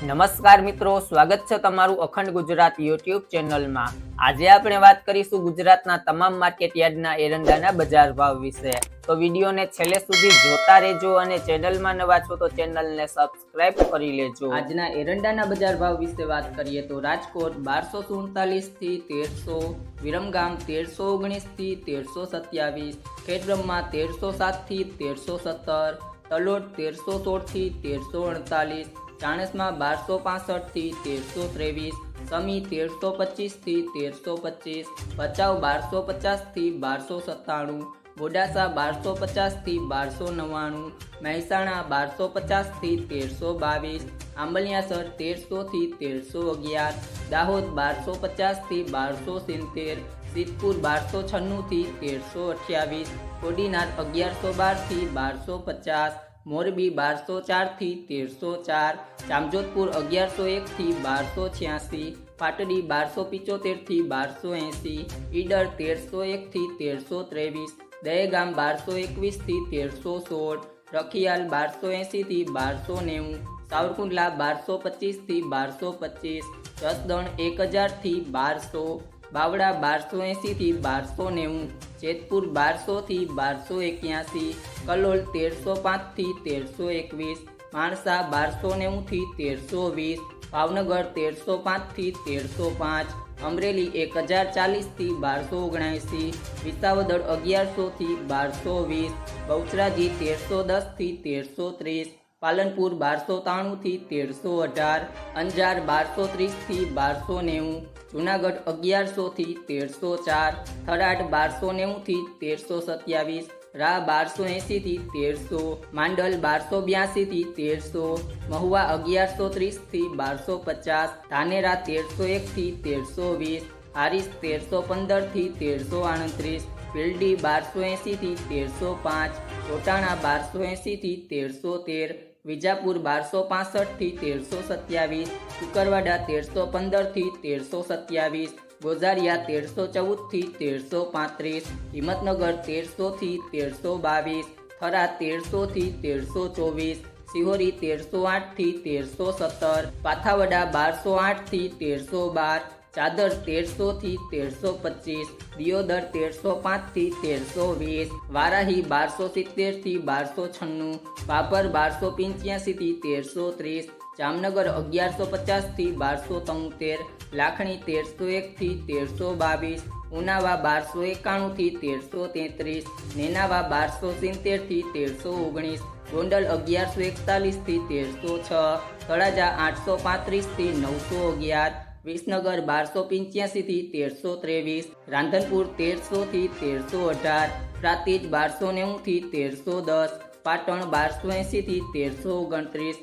નમસ્કાર મિત્રો, સ્વાગત છે તમારું અખંડ ગુજરાત યુટ્યુબ ચેનલમાં। આજે આપણે વાત કરીશું ગુજરાતના તમામ માર્કેટ યાર્ડના એરંડાના બજાર ભાવ વિશે। તો વિડીયોને છેલ્લે સુધી જોતા રહેજો અને ચેનલમાં નવા છો તો ચેનલને સબસ્ક્રાઇબ કરી લેજો। આજના એરંડાના બજાર ભાવ વિશે વાત કરીએ તો રાજકોટ 1247 થી 1300, વિરમગામ 1319 થી 1327, ખેડબ્રહ્મા 1307 થી 1317, તલોદ 1316 થી 1348, ચાણસ્મા 1265 થી 1323, સમી 1325 થી 1325, ભચાઉ 1250 થી 1297, બોડાસા 1250 થી 1299, મહેસાણા 1250 થી 1322, આંબલિયાસર 1300 થી 1311, દાહોદ 1250 થી 1270, સિદ્ધપુર 1296 થી 1328, કોડીનાર 1112 થી 1250, મોરબી 1204 થી 1304, જામજોધપુર 1101 થી 1286, પાટડી 1275 થી 1280, ઈડર 1301 થી 1323, દહેગામ 1221 થી 1316, રખિયાલ 1280 થી 1290, સાવરકુંડલા 1225 થી 1225, જસદણ 1000 થી 1200, બાવડા 1280 થી 1290, જેતપુર 1200 થી 1281, કલોલ 1305 થી 1321, માણસા 1290 થી 1320, ભાવનગર 1305 થી 1305, અમરેલી 1040 થી 1279, વિસાવદર 1100 થી 1220, બહુચરાજી 1310 થી 1330, પાલનપુર 1293 થી 1318, અંજાર 1230 થી 1290, જૂનાગઢ 1100 થી 1304, થરાદ 1290 થી 1327, રા 1280 થી 1300, માંડલ 1282 થી 1300, મહુવા 1130 થી 1250, ધાનેરા 1301 થી 1320, હારીજ 1315 થી 1338, પીલડી 1280 થી 1305, ચોટાણા 1280 થી 1313, વિજાપુર 1265 થી 1327, કુકરવાડા 1315 થી 1327, ગોઝારિયા 1314 થી 1335, હિંમતનગર 1300 થી 1322, થરાદ 1300 થી 1324, સિહોરી 1308 થી 1317, પાથાવડા 1208 થી 1312, ચાદર 1300 થી 1325, દિયોદર 1305 થી 1320, વારાહી 1270 થી 1296, બાબર 1285 થી 1330, જામનગર 1150 થી 1273, લાખણી 1301 થી 1322, ઉનાવા 1291 થી 1333, નેનાવા 1270 થી 1319, ગોંડલ 1141 થી 1306, તળાજા 835 થી 911, વિસનગર 1285 થી 1323, રાંધનપુર 1300 થી 1318, પ્રાંતિજ 1290 થી 1310, પાટણ 1280 થી 1329।